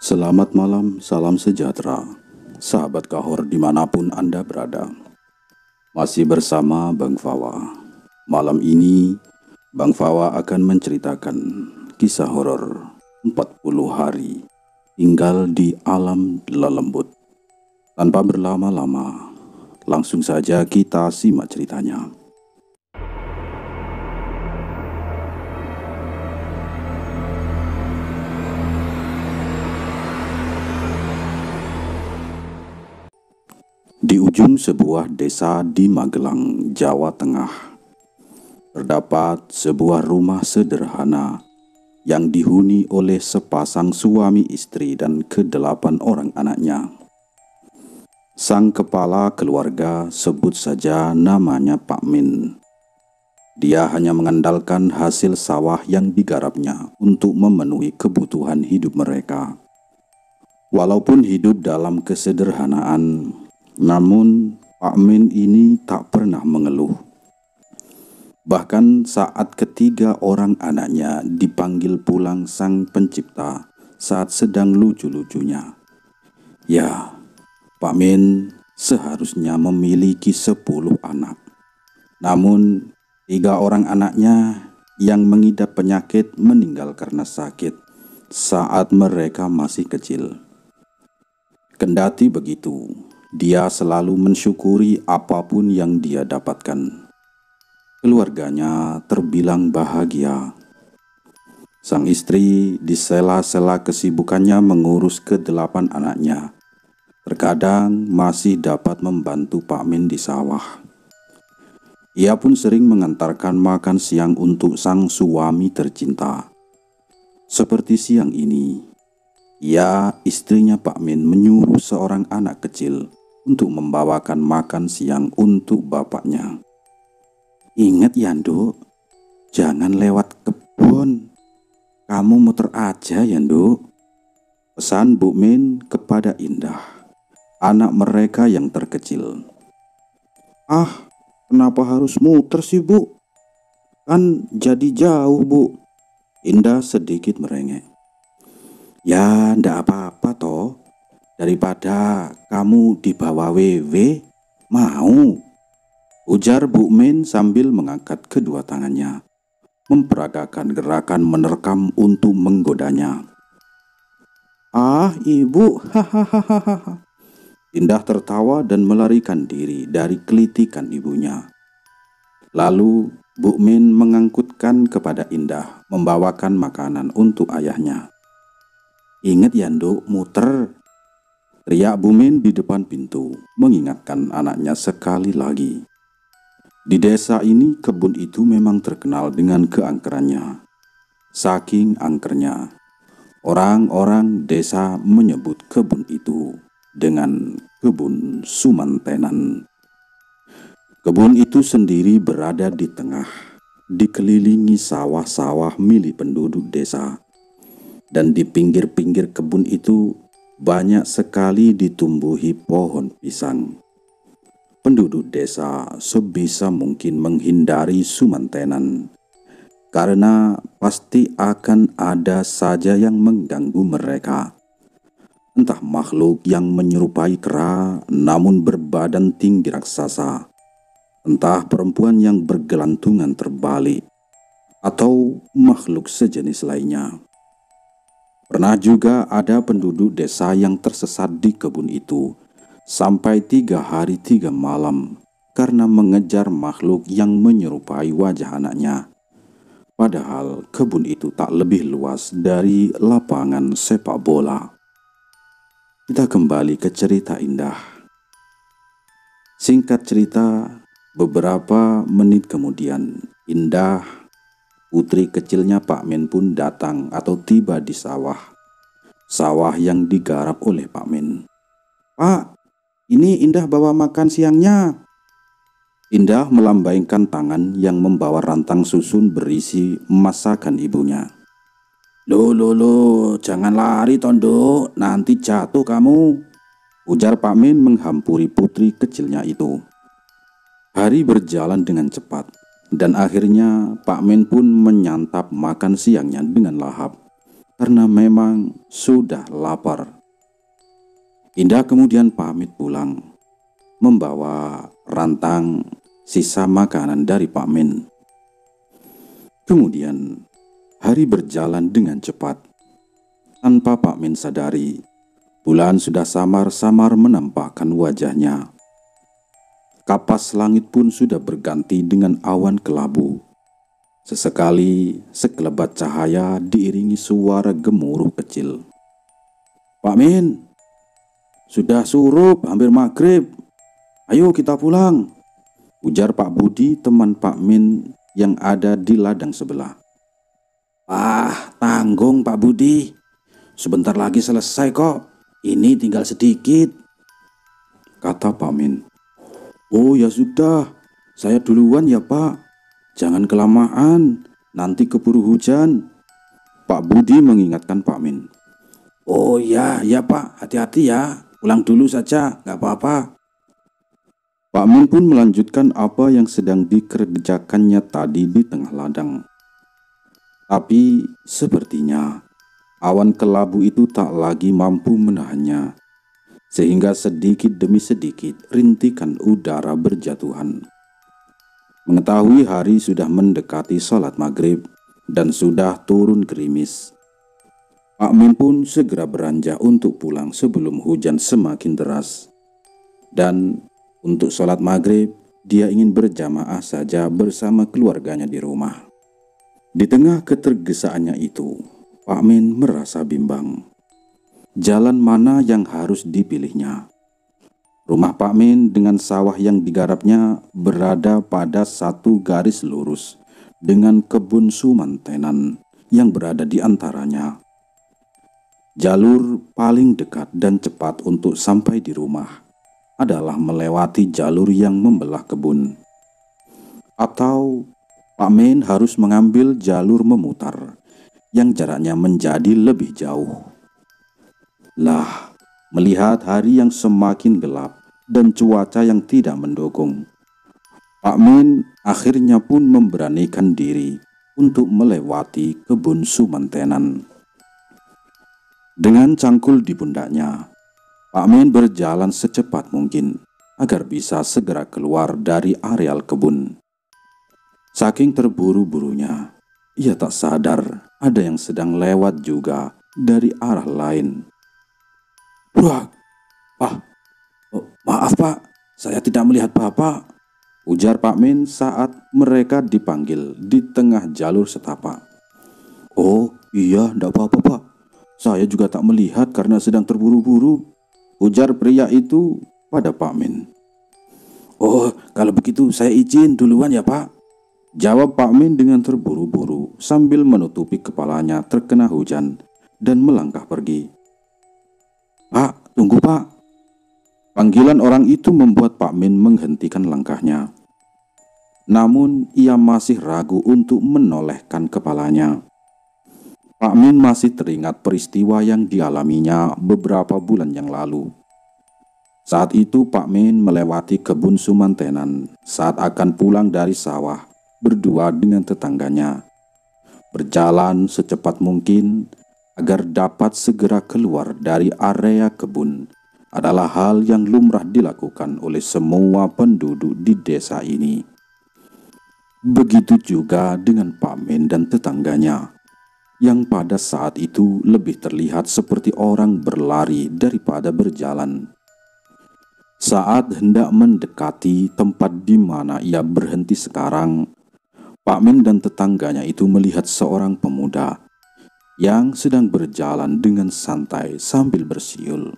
Selamat malam, salam sejahtera, sahabat Kahor dimanapun Anda berada. Masih bersama Bang Fawa. Malam ini, Bang Fawa akan menceritakan kisah horor 40 hari tinggal di alam lelembut. Tanpa berlama-lama, langsung saja kita simak ceritanya. Di ujung sebuah desa di Magelang, Jawa Tengah, terdapat sebuah rumah sederhana yang dihuni oleh sepasang suami istri dan ke-8 orang anaknya. Sang kepala keluarga, sebut saja namanya Pak Min. Dia hanya mengandalkan hasil sawah yang digarapnya untuk memenuhi kebutuhan hidup mereka. Walaupun hidup dalam kesederhanaan, namun Pak Min ini tak pernah mengeluh. Bahkan saat ketiga orang anaknya dipanggil pulang Sang Pencipta saat sedang lucu-lucunya. Ya, Pak Min seharusnya memiliki 10 anak. Namun 3 orang anaknya yang mengidap penyakit meninggal karena sakit saat mereka masih kecil. Kendati begitu, dia selalu mensyukuri apapun yang dia dapatkan. Keluarganya terbilang bahagia. Sang istri di sela-sela kesibukannya mengurus ke-8 anaknya, terkadang masih dapat membantu Pak Min di sawah. Ia pun sering mengantarkan makan siang untuk sang suami tercinta. Seperti siang ini, istrinya Pak Min menyuruh seorang anak kecil untuk membawakan makan siang untuk bapaknya. Ingat ya, Nduk, jangan lewat kebun. Kamu muter aja ya, Nduk. Pesan Bu Min kepada Indah, anak mereka yang terkecil. Ah, kenapa harus muter sih, Bu? Kan jadi jauh, Bu. Indah sedikit merengek. Ya, ndak apa-apa toh. Daripada kamu dibawa wewe, mau? Ujar Bu Min sambil mengangkat kedua tangannya, memperagakan gerakan menerkam untuk menggodanya. Ah, Ibu, hahaha. Indah tertawa dan melarikan diri dari kelitikan ibunya. Lalu Bu Min mengangkutkan kepada Indah membawakan makanan untuk ayahnya. Ingat ya, Nduk, muter. Teriak Bu Min di depan pintu, mengingatkan anaknya sekali lagi. Di desa ini kebun itu memang terkenal dengan keangkerannya. Saking angkernya, orang-orang desa menyebut kebun itu dengan kebun Sumantenan. Kebun itu sendiri berada di tengah, dikelilingi sawah-sawah milik penduduk desa. Dan di pinggir-pinggir kebun itu banyak sekali ditumbuhi pohon pisang. Penduduk desa sebisa mungkin menghindari Sumantenan, karena pasti akan ada saja yang mengganggu mereka. Entah makhluk yang menyerupai kera namun berbadan tinggi raksasa, entah perempuan yang bergelantungan terbalik, atau makhluk sejenis lainnya. Pernah juga ada penduduk desa yang tersesat di kebun itu sampai 3 hari 3 malam karena mengejar makhluk yang menyerupai wajah anaknya. Padahal kebun itu tak lebih luas dari lapangan sepak bola. Kita kembali ke cerita Indah. Singkat cerita, beberapa menit kemudian, Indah, putri kecilnya Pak Min pun datang atau tiba di sawah. Sawah yang digarap oleh Pak Min. Pak, ini Indah bawa makan siangnya. Indah melambaikan tangan yang membawa rantang susun berisi masakan ibunya. Loh, jangan lari Tondo, nanti jatuh kamu. Ujar Pak Min menghampuri putri kecilnya itu. Hari berjalan dengan cepat. Dan akhirnya Pak Min pun menyantap makan siangnya dengan lahap. karena memang sudah lapar. Indah kemudian pamit pulang, membawa rantang sisa makanan dari Pak Min. Kemudian hari berjalan dengan cepat. Tanpa Pak Min sadari, bulan sudah samar-samar menampakkan wajahnya. Kapas langit pun sudah berganti dengan awan kelabu. Sesekali sekelebat cahaya diiringi suara gemuruh kecil. "Pak Min, sudah surup, hampir maghrib. Ayo kita pulang," ujar Pak Budi, teman Pak Min yang ada di ladang sebelah. "Ah, tanggung Pak Budi. Sebentar lagi selesai kok. Ini tinggal sedikit," kata Pak Min. "Oh ya sudah, saya duluan ya Pak. Jangan kelamaan, nanti keburu hujan," Pak Budi mengingatkan Pak Min. "Oh ya Pak, hati-hati ya. Pulang dulu saja, gak apa-apa." Pak Min pun melanjutkan apa yang sedang dikerjakannya tadi di tengah ladang. Tapi sepertinya awan kelabu itu tak lagi mampu menahannya, sehingga sedikit demi sedikit rintikan udara berjatuhan. Mengetahui hari sudah mendekati sholat maghrib dan sudah turun gerimis, Pak Min pun segera beranjak untuk pulang sebelum hujan semakin deras. Dan untuk sholat maghrib, dia ingin berjamaah saja bersama keluarganya di rumah. Di tengah ketergesaannya itu, Pak Min merasa bimbang. Jalan mana yang harus dipilihnya? Rumah Pak Min dengan sawah yang digarapnya berada pada satu garis lurus dengan kebun sumantenan yang berada di antaranya. Jalur paling dekat dan cepat untuk sampai di rumah adalah melewati jalur yang membelah kebun. Atau Pak Min harus mengambil jalur memutar yang jaraknya menjadi lebih jauh. Lah, melihat hari yang semakin gelap dan cuaca yang tidak mendukung, Pak Min akhirnya pun memberanikan diri untuk melewati kebun sumantenan. Dengan cangkul di pundaknya, Pak Min berjalan secepat mungkin agar bisa segera keluar dari areal kebun. Saking terburu-burunya, ia tak sadar ada yang sedang lewat juga dari arah lain. "Wah, maaf Pak, saya tidak melihat Bapak," ujar Pak Min saat mereka dipanggil di tengah jalur setapak. "Oh iya, tidak apa-apa Pak. Saya juga tak melihat karena sedang terburu-buru," ujar pria itu pada Pak Min. "Oh, kalau begitu saya izin duluan ya Pak," jawab Pak Min dengan terburu-buru sambil menutupi kepalanya terkena hujan dan melangkah pergi. "Pak, tunggu Pak." Panggilan orang itu membuat Pak Min menghentikan langkahnya. Namun ia masih ragu untuk menolehkan kepalanya. Pak Min masih teringat peristiwa yang dialaminya beberapa bulan yang lalu. Saat itu Pak Min melewati kebun sumantenan saat akan pulang dari sawah berdua dengan tetangganya. Berjalan secepat mungkin agar dapat segera keluar dari area kebun adalah hal yang lumrah dilakukan oleh semua penduduk di desa ini. Begitu juga dengan Pak Min dan tetangganya, yang pada saat itu lebih terlihat seperti orang berlari daripada berjalan. Saat hendak mendekati tempat di mana ia berhenti sekarang, Pak Min dan tetangganya itu melihat seorang pemuda yang sedang berjalan dengan santai sambil bersiul.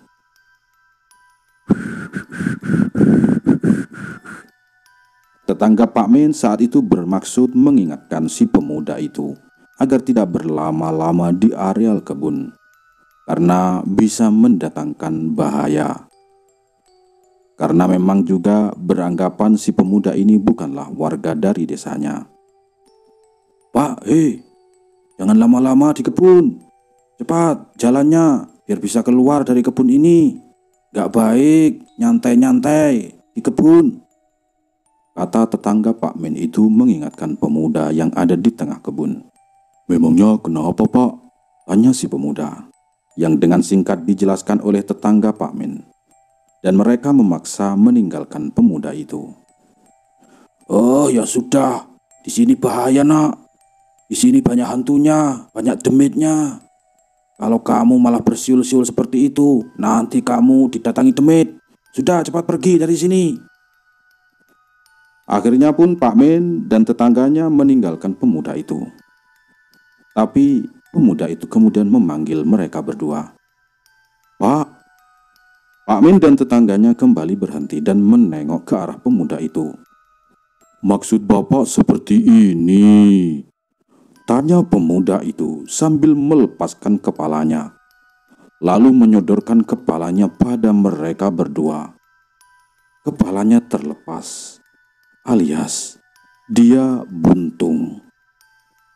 Tetangga Pak Min saat itu bermaksud mengingatkan si pemuda itu agar tidak berlama-lama di areal kebun, karena bisa mendatangkan bahaya. Karena memang juga beranggapan si pemuda ini bukanlah warga dari desanya. "Pak, jangan lama-lama di kebun. Cepat jalannya biar bisa keluar dari kebun ini. Gak baik nyantai-nyantai di kebun," kata tetangga Pak Min itu mengingatkan pemuda yang ada di tengah kebun. "Memangnya kenapa Pak?" Tanya si pemuda, yang dengan singkat dijelaskan oleh tetangga Pak Min. Dan mereka memaksa meninggalkan pemuda itu. "Oh ya sudah, di sini bahaya nak. Di sini banyak hantunya, banyak demitnya. Kalau kamu malah bersiul-siul seperti itu, nanti kamu didatangi demit. Sudah cepat pergi dari sini." Akhirnya pun Pak Min dan tetangganya meninggalkan pemuda itu. Tapi pemuda itu kemudian memanggil mereka berdua. "Pak." Pak Min dan tetangganya kembali berhenti dan menengok ke arah pemuda itu. "Maksud Bapak seperti ini?" tanya pemuda itu sambil melepaskan kepalanya, lalu menyodorkan kepalanya pada mereka berdua. Kepalanya terlepas, alias dia buntung.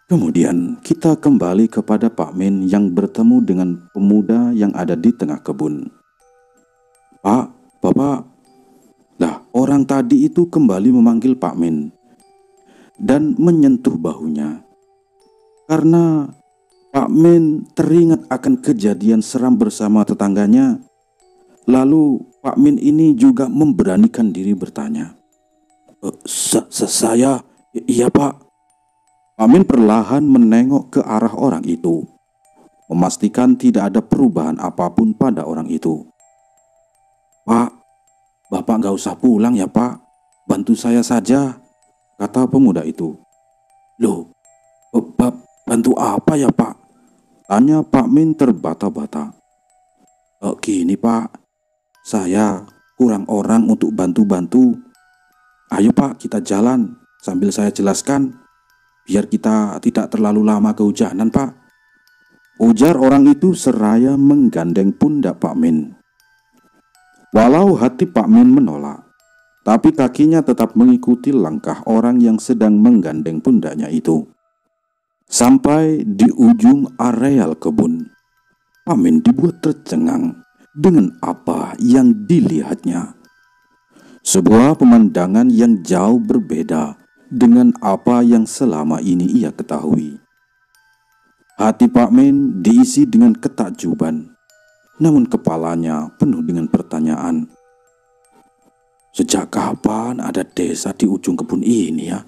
Kemudian kita kembali kepada Pak Min yang bertemu dengan pemuda yang ada di tengah kebun. "Pak, Bapak." Lah, orang tadi itu kembali memanggil Pak Min dan menyentuh bahunya. Karena Pak Min teringat akan kejadian seram bersama tetangganya. Lalu Pak Min ini juga memberanikan diri bertanya, Saya, iya Pak." Pak Min perlahan menengok ke arah orang itu, memastikan tidak ada perubahan apapun pada orang itu. "Pak, Bapak gak usah pulang ya Pak, bantu saya saja," kata pemuda itu. "Loh, bantu apa ya Pak?" tanya Pak Min terbata-bata. Gini Pak, saya kurang orang untuk bantu-bantu. Ayo Pak, kita jalan sambil saya jelaskan, biar kita tidak terlalu lama kehujanan Pak," ujar orang itu seraya menggandeng pundak Pak Min. Walau hati Pak Min menolak, tapi kakinya tetap mengikuti langkah orang yang sedang menggandeng pundaknya itu. Sampai di ujung areal kebun, Pak Min dibuat tercengang dengan apa yang dilihatnya. Sebuah pemandangan yang jauh berbeda dengan apa yang selama ini ia ketahui. Hati Pak Min diisi dengan ketakjuban, namun kepalanya penuh dengan pertanyaan. Sejak kapan ada desa di ujung kebun ini ya?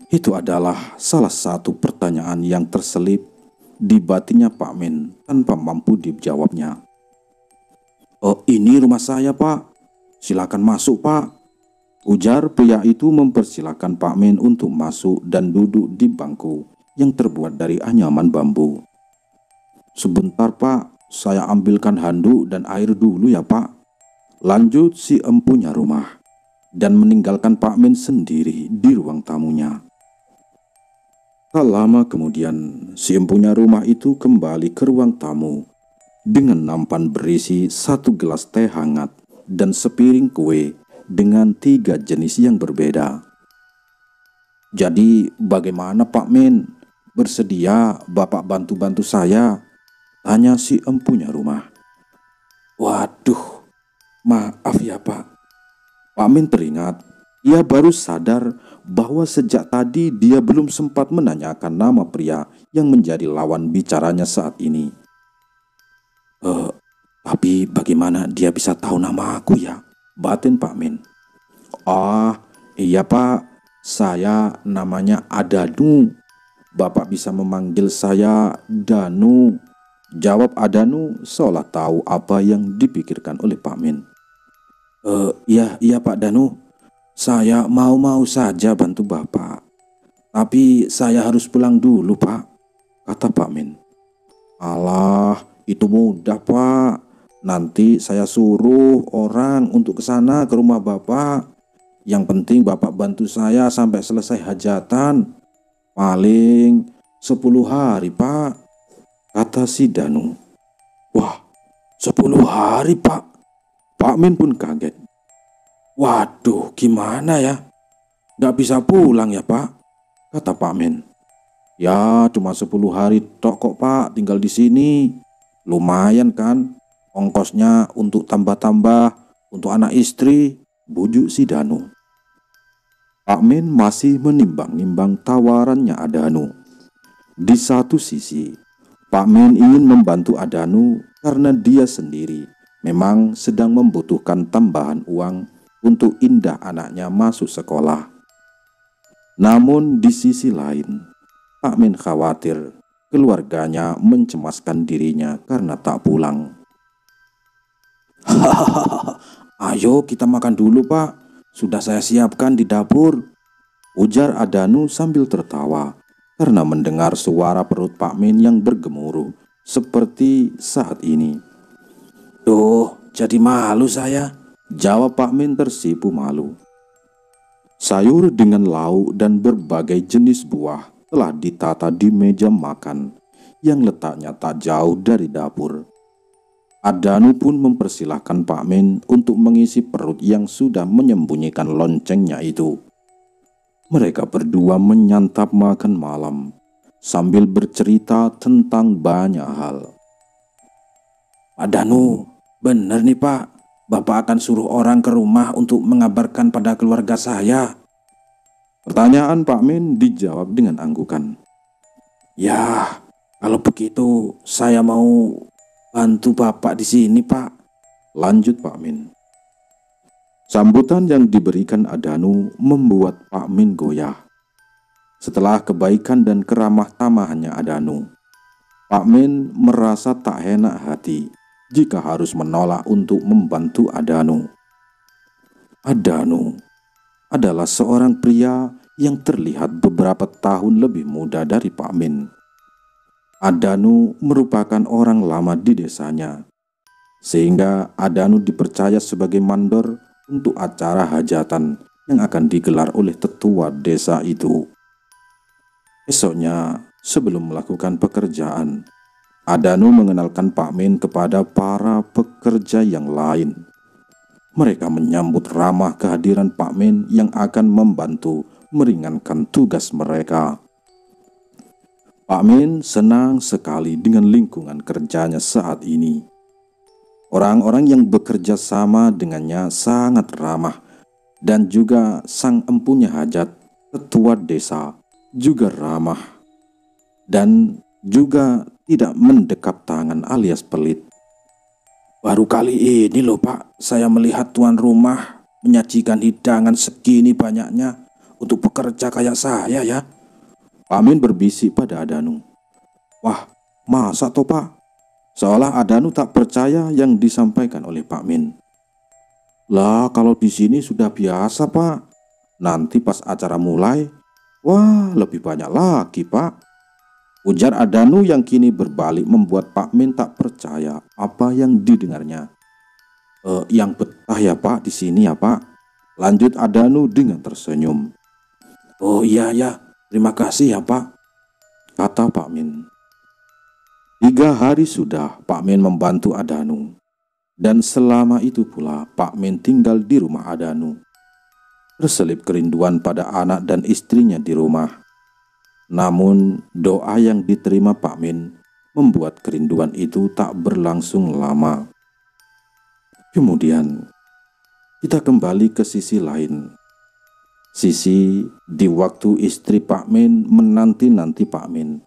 Itu adalah salah satu pertanyaan yang terselip di batinnya Pak Min tanpa mampu dijawabnya. Ini rumah saya Pak, silakan masuk Pak, ujar pria itu mempersilahkan Pak Min untuk masuk dan duduk di bangku yang terbuat dari anyaman bambu. "Sebentar Pak, saya ambilkan handuk dan air dulu ya Pak," lanjut si empunya rumah, dan meninggalkan Pak Min sendiri di ruang tamunya. Tak lama kemudian, si empunya rumah itu kembali ke ruang tamu dengan nampan berisi 1 gelas teh hangat dan sepiring kue dengan 3 jenis yang berbeda. "Jadi bagaimana Pak Min? Bersedia Bapak bantu-bantu saya?" tanya si empunya rumah. "Waduh, maaf ya Pak." Pak Min teringat ia baru sadar bahwa sejak tadi dia belum sempat menanyakan nama pria yang menjadi lawan bicaranya saat ini. Tapi bagaimana dia bisa tahu nama aku ya?" batin Pak Min. Iya Pak, saya namanya Adanu. Bapak bisa memanggil saya Danu," jawab Adanu seolah tahu apa yang dipikirkan oleh Pak Min. Iya Pak Danu, saya mau saja bantu Bapak. Tapi saya harus pulang dulu Pak," kata Pak Min. "Alah, itu mudah Pak. Nanti saya suruh orang untuk ke sana ke rumah Bapak. Yang penting Bapak bantu saya sampai selesai hajatan. Paling 10 hari Pak," kata si Danu. "Wah, 10 hari Pak?" Pak Min pun kaget. "Waduh, gimana ya? Gak bisa pulang ya Pak?" kata Pak Min. "Ya, cuma 10 hari tok kok Pak tinggal di sini. Lumayan kan ongkosnya untuk tambah-tambah untuk anak istri," bujuk si Danu. Pak Min masih menimbang-nimbang tawarannya Adanu. Di satu sisi, Pak Min ingin membantu Adanu karena dia sendiri memang sedang membutuhkan tambahan uang untuk Indah anaknya masuk sekolah. Namun di sisi lain, Pak Min khawatir keluarganya mencemaskan dirinya karena tak pulang. Hahaha, ayo kita makan dulu Pak, sudah saya siapkan di dapur, ujar Adanu sambil tertawa karena mendengar suara perut Pak Min yang bergemuruh seperti saat ini. Duh, jadi malu saya, jawab Pak Min tersipu malu. Sayur dengan lauk dan berbagai jenis buah telah ditata di meja makan yang letaknya tak jauh dari dapur. Adanu pun mempersilahkan Pak Min untuk mengisi perut yang sudah menyembunyikan loncengnya itu. Mereka berdua menyantap makan malam sambil bercerita tentang banyak hal. Pak Danu, benar nih Pak, Bapak akan suruh orang ke rumah untuk mengabarkan pada keluarga saya. Pertanyaan Pak Min dijawab dengan anggukan. Ya, kalau begitu saya mau bantu Bapak di sini Pak, lanjut Pak Min. Sambutan yang diberikan Adanu membuat Pak Min goyah. Setelah kebaikan dan keramah tamahannya Adanu, Pak Min merasa tak enak hati jika harus menolak untuk membantu Adanu. Adanu adalah seorang pria yang terlihat beberapa tahun lebih muda dari Pak Min. Adanu merupakan orang lama di desanya, sehingga Adanu dipercaya sebagai mandor untuk acara hajatan yang akan digelar oleh tetua desa itu. Esoknya, sebelum melakukan pekerjaan, Adanu mengenalkan Pak Min kepada para pekerja yang lain. Mereka menyambut ramah kehadiran Pak Min yang akan membantu meringankan tugas mereka. Pak Min senang sekali dengan lingkungan kerjanya saat ini. Orang-orang yang bekerja sama dengannya sangat ramah, dan juga sang empunya hajat, tetua desa, juga ramah, dan juga tidak mendekap tangan alias pelit. Baru kali ini loh Pak, saya melihat tuan rumah menyajikan hidangan segini banyaknya untuk pekerja kayak saya ya. Pak Min berbisik pada Adanu. Wah, masa toh Pak? Seolah Adanu tak percaya yang disampaikan oleh Pak Min. Lah, kalau di sini sudah biasa Pak. Nanti pas acara mulai, wah lebih banyak lagi Pak, ujar Adanu yang kini berbalik membuat Pak Min tak percaya apa yang didengarnya. Yang betah ya Pak di sini ya Pak, lanjut Adanu dengan tersenyum. Oh iya ya, terima kasih ya Pak, kata Pak Min. 3 hari sudah Pak Min membantu Adanu, dan selama itu pula Pak Min tinggal di rumah Adanu. Terselip kerinduan pada anak dan istrinya di rumah. Namun doa yang diterima Pak Min membuat kerinduan itu tak berlangsung lama. Kemudian kita kembali ke sisi lain. Sisi di waktu istri Pak Min menanti-nanti Pak Min.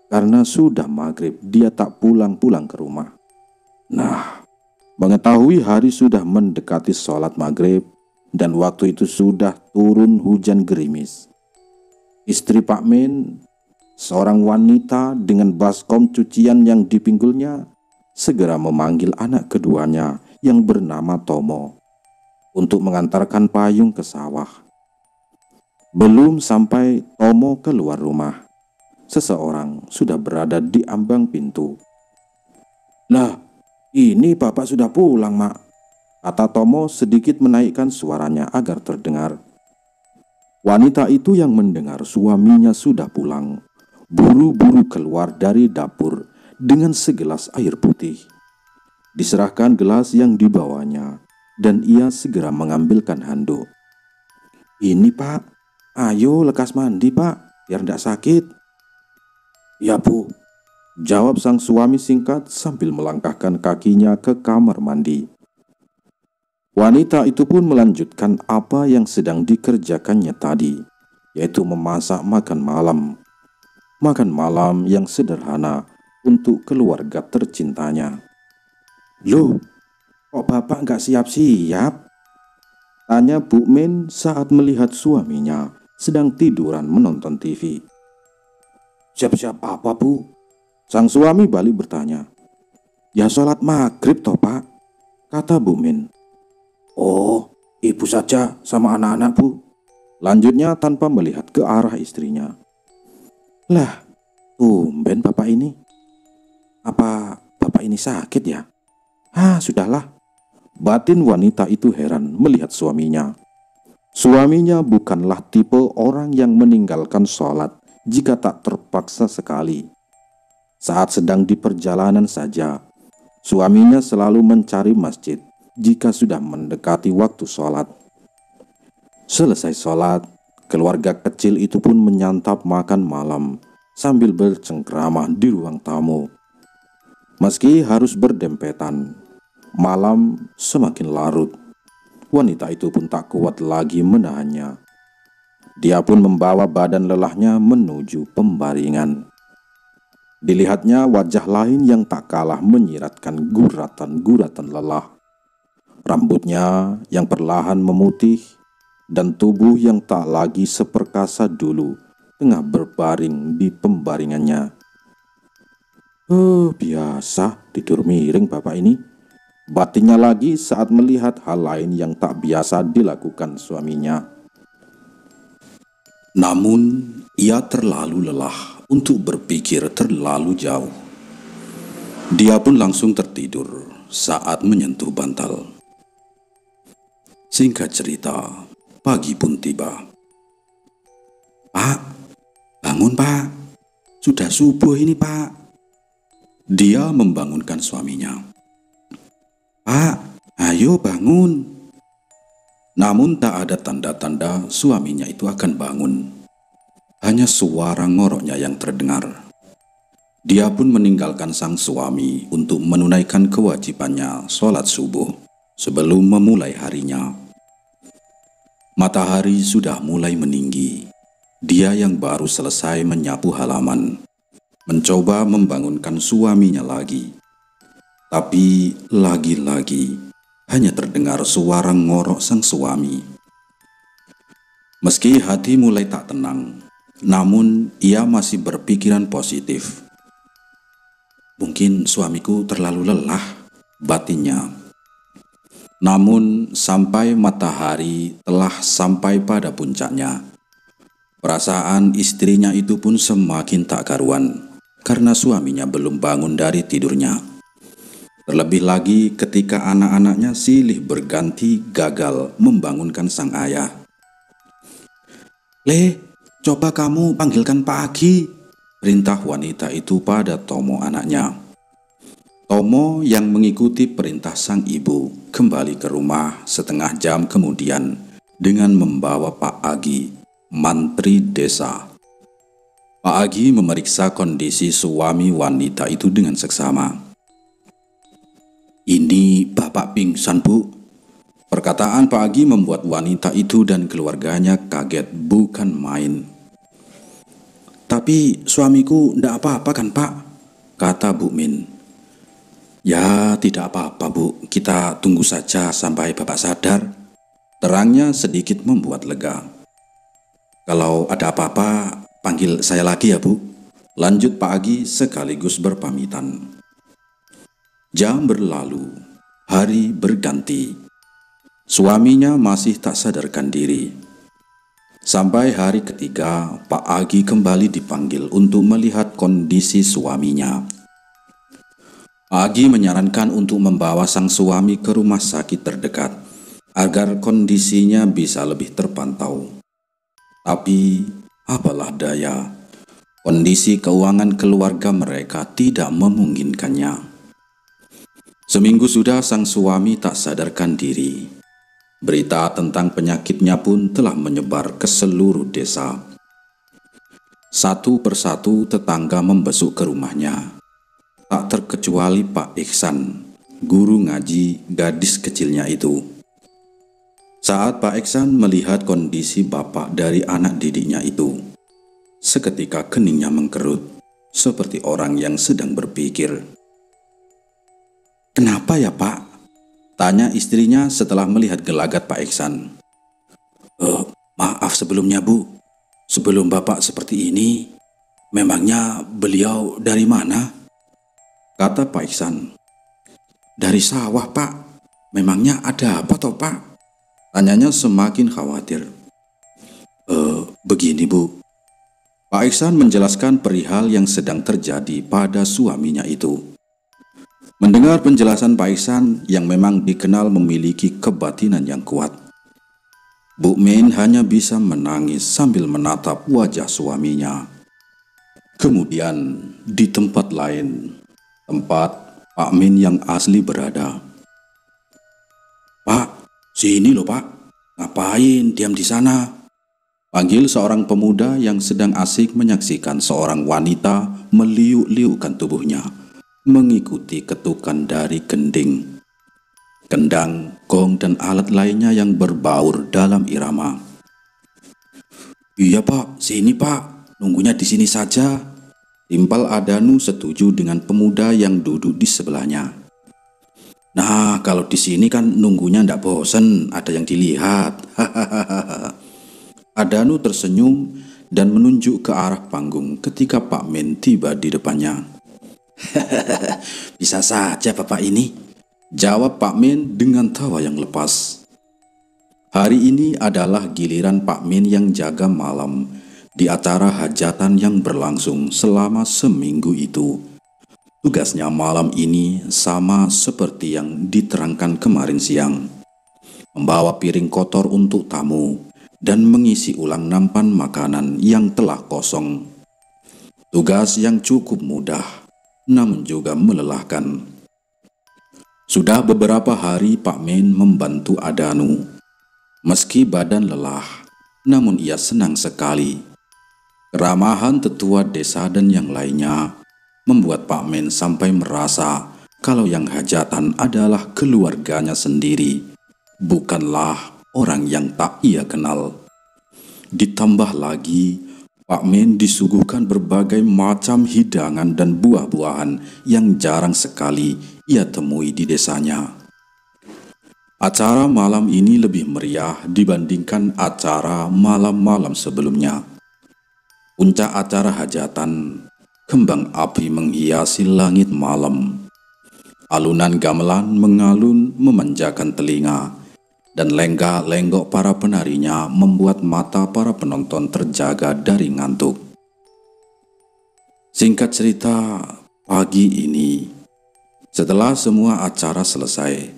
Karena sudah maghrib dia tak pulang-pulang ke rumah. Nah, mengetahui hari sudah mendekati sholat maghrib dan waktu itu sudah turun hujan gerimis, istri Pak Min, seorang wanita dengan baskom cucian yang dipinggulnya, segera memanggil anak keduanya yang bernama Tomo untuk mengantarkan payung ke sawah. Belum sampai Tomo keluar rumah, seseorang sudah berada di ambang pintu. Lah, ini bapak sudah pulang mak, kata Tomo sedikit menaikkan suaranya agar terdengar. Wanita itu yang mendengar suaminya sudah pulang, buru-buru keluar dari dapur dengan segelas air putih. Diserahkan gelas yang dibawanya, dan ia segera mengambilkan handuk. Ini Pak, ayo lekas mandi Pak, biar tidak sakit. Ya Bu, jawab sang suami singkat sambil melangkahkan kakinya ke kamar mandi. Wanita itu pun melanjutkan apa yang sedang dikerjakannya tadi, yaitu memasak makan malam. Makan malam yang sederhana untuk keluarga tercintanya. "Loh, kok bapak nggak siap-siap?" tanya Bu Min saat melihat suaminya sedang tiduran menonton TV. "Siap-siap apa, Bu?" sang suami balik bertanya. "Ya sholat maghrib toh, Pak," kata Bu Min. "Oh, ibu saja sama anak-anak, Bu," lanjutnya tanpa melihat ke arah istrinya. "Lah, tumben bapak ini. Apa bapak ini sakit ya?" Sudahlah." Batin wanita itu heran melihat suaminya. Suaminya bukanlah tipe orang yang meninggalkan sholat jika tak terpaksa sekali. Saat sedang di perjalanan saja, suaminya selalu mencari masjid jika sudah mendekati waktu sholat. Selesai sholat, keluarga kecil itu pun menyantap makan malam sambil bercengkrama di ruang tamu. Meski harus berdempetan, malam semakin larut. Wanita itu pun tak kuat lagi menahannya. Dia pun membawa badan lelahnya menuju pembaringan. Dilihatnya wajah lain yang tak kalah menyiratkan guratan-guratan lelah. Rambutnya yang perlahan memutih dan tubuh yang tak lagi seperkasa dulu tengah berbaring di pembaringannya. Biasa tidur miring bapak ini," batinnya lagi saat melihat hal lain yang tak biasa dilakukan suaminya. Namun, ia terlalu lelah untuk berpikir terlalu jauh. Dia pun langsung tertidur saat menyentuh bantal. Singkat cerita, pagi pun tiba. "Pak, bangun Pak. Sudah subuh ini Pak." Dia membangunkan suaminya. "Pak, ayo bangun." Namun tak ada tanda-tanda suaminya itu akan bangun. Hanya suara ngoroknya yang terdengar. Dia pun meninggalkan sang suami untuk menunaikan kewajibannya sholat subuh sebelum memulai harinya. Matahari sudah mulai meninggi. Dia yang baru selesai menyapu halaman mencoba membangunkan suaminya lagi. Tapi lagi-lagi hanya terdengar suara ngorok sang suami. Meski hati mulai tak tenang, namun ia masih berpikiran positif. "Mungkin suamiku terlalu lelah," batinnya. Namun sampai matahari telah sampai pada puncaknya, perasaan istrinya itu pun semakin tak karuan karena suaminya belum bangun dari tidurnya. Terlebih lagi ketika anak-anaknya silih berganti gagal membangunkan sang ayah. "Le, coba kamu panggilkan Pak Agi," perintah wanita itu pada Tomo anaknya. Tomo yang mengikuti perintah sang ibu kembali ke rumah setengah jam kemudian dengan membawa Pak Agi, mantri desa. Pak Agi memeriksa kondisi suami wanita itu dengan seksama. "Ini bapak pingsan, Bu." Perkataan Pak Agi membuat wanita itu dan keluarganya kaget bukan main. "Tapi suamiku ndak apa-apa kan Pak?" kata Bu Min. "Ya tidak apa-apa Bu, kita tunggu saja sampai bapak sadar," terangnya sedikit membuat lega. "Kalau ada apa-apa panggil saya lagi ya Bu," lanjut Pak Agi sekaligus berpamitan. Jam berlalu, hari berganti. Suaminya masih tak sadarkan diri. Sampai hari ketiga, Pak Agi kembali dipanggil untuk melihat kondisi suaminya. Pak Agi menyarankan untuk membawa sang suami ke rumah sakit terdekat agar kondisinya bisa lebih terpantau. Tapi apalah daya, kondisi keuangan keluarga mereka tidak memungkinkannya. Seminggu sudah sang suami tak sadarkan diri. Berita tentang penyakitnya pun telah menyebar ke seluruh desa. Satu persatu tetangga membesuk ke rumahnya. Tak terkecuali Pak Iksan, guru ngaji gadis kecilnya itu. Saat Pak Iksan melihat kondisi bapak dari anak didiknya itu, seketika keningnya mengkerut. seperti orang yang sedang berpikir. "Kenapa ya, Pak?" tanya istrinya setelah melihat gelagat Pak Iksan. Maaf sebelumnya, Bu. Sebelum Bapak seperti ini, memangnya beliau dari mana?" kata Pak Iksan. "Dari sawah, Pak. Memangnya ada apa toh, Pak?" tanyanya semakin khawatir. Begini, Bu." Pak Iksan menjelaskan perihal yang sedang terjadi pada suaminya itu. Mendengar penjelasan Pak Iksan yang memang dikenal memiliki kebatinan yang kuat, Bu Min hanya bisa menangis sambil menatap wajah suaminya. Kemudian di tempat lain, tempat Pak Min yang asli berada. "Pak, sini loh Pak. Ngapain diam di sana?" panggil seorang pemuda yang sedang asik menyaksikan seorang wanita meliuk-liukkan tubuhnya mengikuti ketukan dari gending, kendang, gong, dan alat lainnya yang berbaur dalam irama. "Iya Pak, sini Pak, nunggunya di sini saja," timpal Adanu setuju dengan pemuda yang duduk di sebelahnya. "Nah, kalau di sini kan nunggunya ndak bosen, ada yang dilihat." Adanu tersenyum dan menunjuk ke arah panggung ketika Pak Min tiba di depannya. "Bisa saja Bapak ini," jawab Pak Min dengan tawa yang lepas. Hari ini adalah giliran Pak Min yang jaga malam di acara hajatan yang berlangsung selama seminggu itu. Tugasnya malam ini sama seperti yang diterangkan kemarin siang, membawa piring kotor untuk tamu dan mengisi ulang nampan makanan yang telah kosong. Tugas yang cukup mudah, namun juga melelahkan. Sudah beberapa hari Pak Min membantu Adanu. Meski badan lelah, namun ia senang sekali. Keramahan tetua desa dan yang lainnya membuat Pak Min sampai merasa kalau yang hajatan adalah keluarganya sendiri, bukanlah orang yang tak ia kenal. Ditambah lagi, Pak Min disuguhkan berbagai macam hidangan dan buah-buahan yang jarang sekali ia temui di desanya. Acara malam ini lebih meriah dibandingkan acara malam-malam sebelumnya. Puncak acara hajatan, kembang api menghiasi langit malam. Alunan gamelan mengalun memanjakan telinga, dan lenggak-lenggok para penarinya membuat mata para penonton terjaga dari ngantuk. Singkat cerita, pagi ini, setelah semua acara selesai,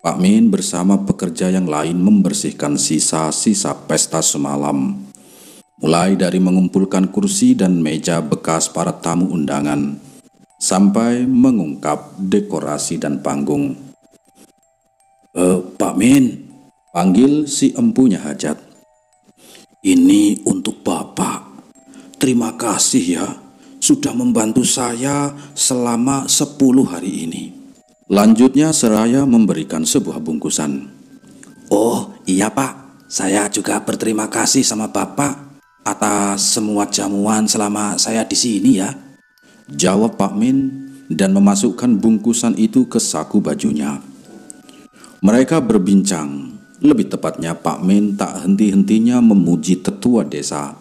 Pak Min bersama pekerja yang lain membersihkan sisa-sisa pesta semalam, mulai dari mengumpulkan kursi dan meja bekas para tamu undangan, sampai mengungkap dekorasi dan panggung. Pak Min," panggil si empunya hajat. "Ini untuk Bapak. Terima kasih ya, sudah membantu saya selama 10 hari ini." Lanjutnya seraya memberikan sebuah bungkusan. "Oh iya Pak, saya juga berterima kasih sama Bapak atas semua jamuan selama saya di sini ya," jawab Pak Min dan memasukkan bungkusan itu ke saku bajunya. Mereka berbincang. Lebih tepatnya Pak Min tak henti-hentinya memuji tetua desa,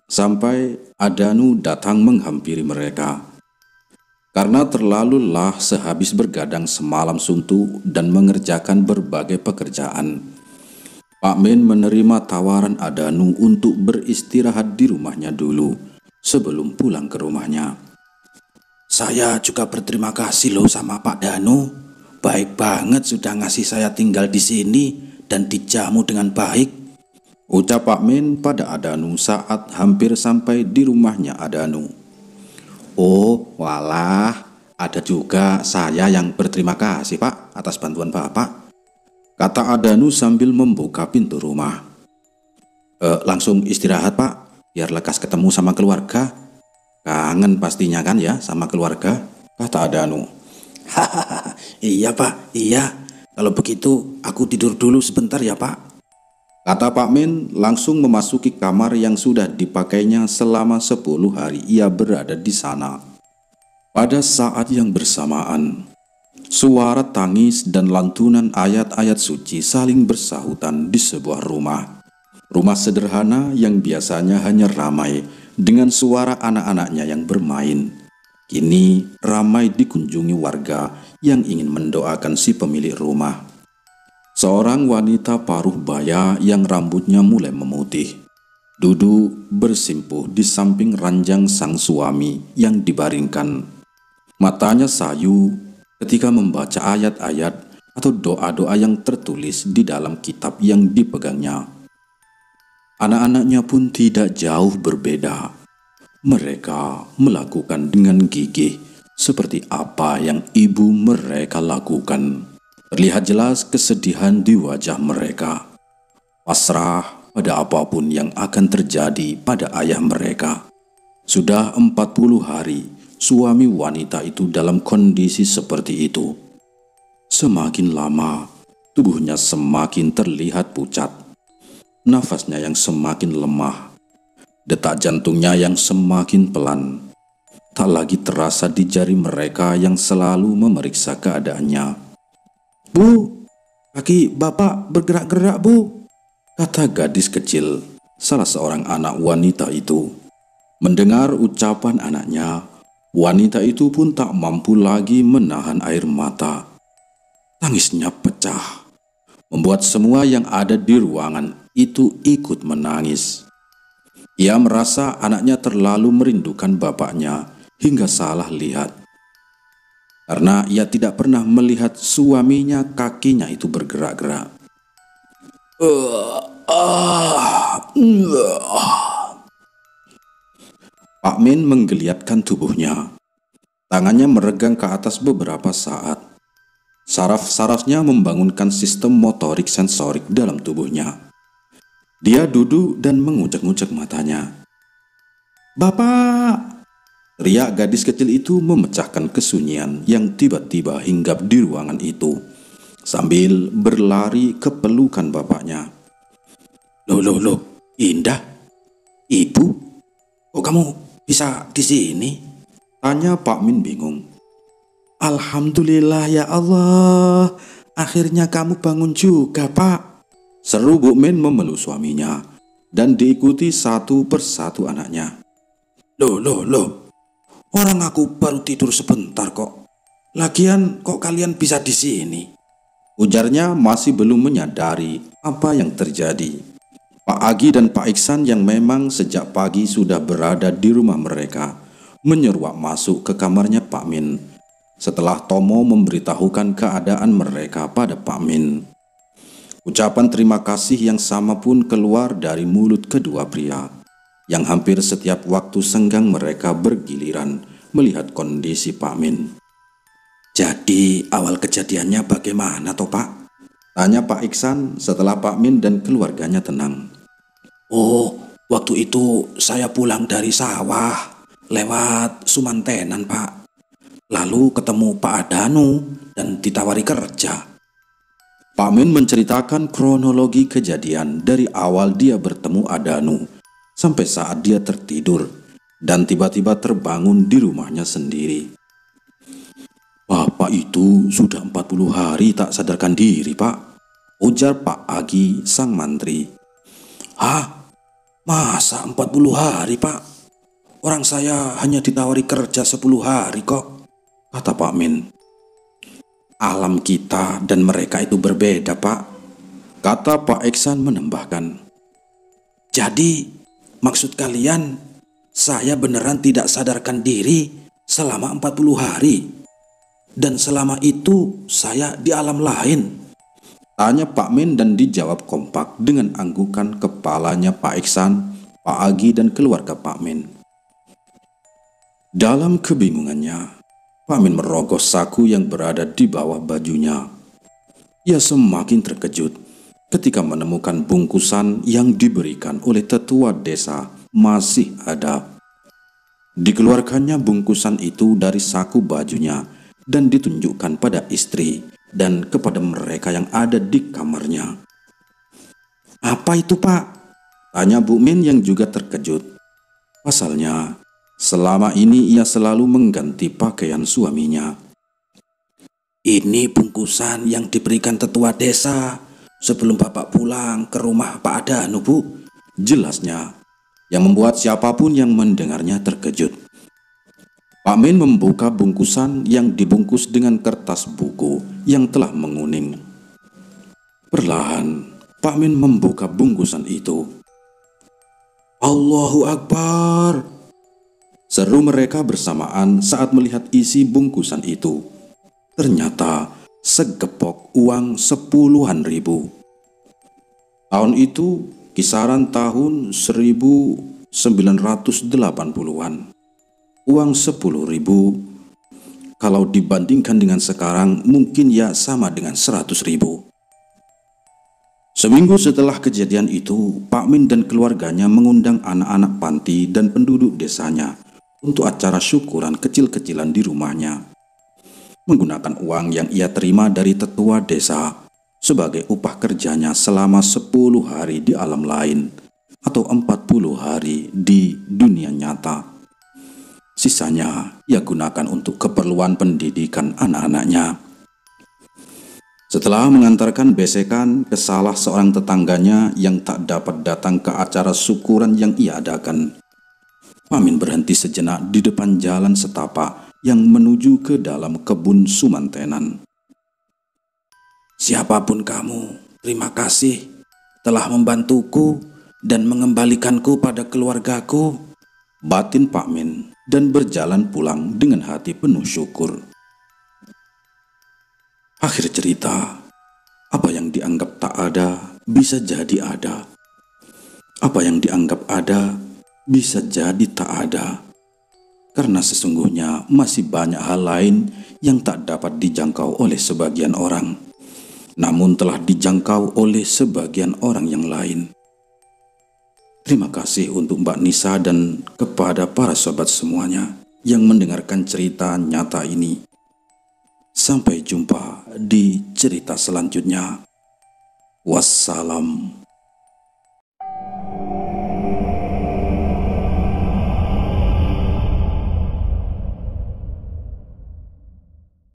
sampai Adanu datang menghampiri mereka. Karena terlalu lelah sehabis bergadang semalam suntuk dan mengerjakan berbagai pekerjaan, Pak Min menerima tawaran Adanu untuk beristirahat di rumahnya dulu sebelum pulang ke rumahnya. "Saya juga berterima kasih loh sama Pak Danu. Baik banget sudah ngasih saya tinggal di sini dan dijamu dengan baik," ucap Pak Min pada Adanu saat hampir sampai di rumahnya Adanu. "Oh, walah, ada juga saya yang berterima kasih Pak atas bantuan Bapak," kata Adanu sambil membuka pintu rumah. Langsung istirahat Pak, biar lekas ketemu sama keluarga. Kangen pastinya kan ya sama keluarga," kata Adanu. "Hahaha, iya Pak, iya. Kalau begitu aku tidur dulu sebentar ya Pak." kata Pak Min langsung memasuki kamar yang sudah dipakainya selama 10 hari ia berada di sana. Pada saat yang bersamaan, suara tangis dan lantunan ayat-ayat suci saling bersahutan di sebuah rumah. Rumah sederhana yang biasanya hanya ramai dengan suara anak-anaknya yang bermain. Kini ramai dikunjungi warga yang ingin mendoakan si pemilik rumah. Seorang wanita paruh baya yang rambutnya mulai memutih, duduk bersimpuh di samping ranjang sang suami yang dibaringkan. Matanya sayu ketika membaca ayat-ayat atau doa-doa yang tertulis di dalam kitab yang dipegangnya. Anak-anaknya pun tidak jauh berbeda. Mereka melakukan dengan gigih seperti apa yang ibu mereka lakukan. Terlihat jelas kesedihan di wajah mereka, pasrah pada apapun yang akan terjadi pada ayah mereka. Sudah 40 hari suami wanita itu dalam kondisi seperti itu. Semakin lama, tubuhnya semakin terlihat pucat, nafasnya yang semakin lemah, detak jantungnya yang semakin pelan. Tak lagi terasa di jari mereka yang selalu memeriksa keadaannya. "Bu, kaki bapak bergerak-gerak, Bu," kata gadis kecil, salah seorang anak wanita itu. Mendengar ucapan anaknya, wanita itu pun tak mampu lagi menahan air mata. Tangisnya pecah, membuat semua yang ada di ruangan itu ikut menangis. Ia merasa anaknya terlalu merindukan bapaknya hingga salah lihat. Karena ia tidak pernah melihat suaminya kakinya itu bergerak-gerak. Pak Min menggeliatkan tubuhnya. Tangannya meregang ke atas beberapa saat. Saraf-sarafnya membangunkan sistem motorik sensorik dalam tubuhnya. Dia duduk dan mengucek-ngucek matanya. "Bapak!" teriak gadis kecil itu memecahkan kesunyian yang tiba-tiba hinggap di ruangan itu sambil berlari ke pelukan bapaknya. Loh, Indah? Ibu? Kok kamu bisa di sini?" tanya Pak Min bingung. "Alhamdulillah ya Allah, akhirnya kamu bangun juga, Pak," seru Bu Min memeluk suaminya dan diikuti satu persatu anaknya. Loh. Orang aku baru tidur sebentar kok. Lagian kok kalian bisa di sini?" ujarnya masih belum menyadari apa yang terjadi. Pak Agi dan Pak Iksan yang memang sejak pagi sudah berada di rumah mereka menyeruak masuk ke kamarnya Pak Min setelah Tomo memberitahukan keadaan mereka pada Pak Min. Ucapan terima kasih yang sama pun keluar dari mulut kedua pria yang hampir setiap waktu senggang mereka bergiliran melihat kondisi Pak Min. "Jadi awal kejadiannya bagaimana toh, Pak?" tanya Pak Iksan setelah Pak Min dan keluarganya tenang. "Oh, waktu itu saya pulang dari sawah lewat Sumantenan, Pak. Lalu ketemu Pak Adanu dan ditawari kerja." Pak Min menceritakan kronologi kejadian dari awal dia bertemu Adanu sampai saat dia tertidur dan tiba-tiba terbangun di rumahnya sendiri. "Bapak itu sudah 40 hari tak sadarkan diri, Pak," ujar Pak Agi sang mantri. "Hah? Masa 40 hari, Pak? Orang saya hanya ditawari kerja 10 hari kok," kata Pak Min. "Alam kita dan mereka itu berbeda, Pak," kata Pak Iksan menambahkan. "Jadi maksud kalian saya beneran tidak sadarkan diri selama 40 hari dan selama itu saya di alam lain?" tanya Pak Min dan dijawab kompak dengan anggukan kepalanya Pak Iksan, Pak Agi dan keluarga Pak Min. Dalam kebingungannya, Pak Min merogoh saku yang berada di bawah bajunya. Ia semakin terkejut ketika menemukan bungkusan yang diberikan oleh tetua desa masih ada. Dikeluarkannya bungkusan itu dari saku bajunya dan ditunjukkan pada istri dan kepada mereka yang ada di kamarnya. "Apa itu, Pak?" tanya Bu Min yang juga terkejut. Pasalnya, selama ini ia selalu mengganti pakaian suaminya. "Ini bungkusan yang diberikan tetua desa sebelum Bapak pulang ke rumah Pak Adanu, Bu," jelasnya, yang membuat siapapun yang mendengarnya terkejut. Pak Min membuka bungkusan yang dibungkus dengan kertas buku yang telah menguning. Perlahan, Pak Min membuka bungkusan itu. "Allahu Akbar!" seru mereka bersamaan saat melihat isi bungkusan itu. Ternyata segepok uang 10-an ribu. Tahun itu kisaran tahun 1980-an. Uang 10.000, kalau dibandingkan dengan sekarang mungkin ya sama dengan 100.000. Seminggu setelah kejadian itu, Pak Min dan keluarganya mengundang anak-anak panti dan penduduk desanya untuk acara syukuran kecil-kecilan di rumahnya, menggunakan uang yang ia terima dari tetua desa sebagai upah kerjanya selama 10 hari di alam lain atau 40 hari di dunia nyata. Sisanya ia gunakan untuk keperluan pendidikan anak-anaknya. Setelah mengantarkan besekan ke salah seorang tetangganya yang tak dapat datang ke acara syukuran yang ia adakan, Pak Min berhenti sejenak di depan jalan setapak yang menuju ke dalam kebun sumantenan. "Siapapun kamu, terima kasih telah membantuku dan mengembalikanku pada keluargaku," batin Pak Min, dan berjalan pulang dengan hati penuh syukur. Akhir cerita, apa yang dianggap tak ada bisa jadi ada. Apa yang dianggap ada bisa jadi tak ada. Karena sesungguhnya masih banyak hal lain yang tak dapat dijangkau oleh sebagian orang, namun telah dijangkau oleh sebagian orang yang lain. Terima kasih untuk Mbak Nisa dan kepada para sobat semuanya yang mendengarkan cerita nyata ini. Sampai jumpa di cerita selanjutnya. Wassalam.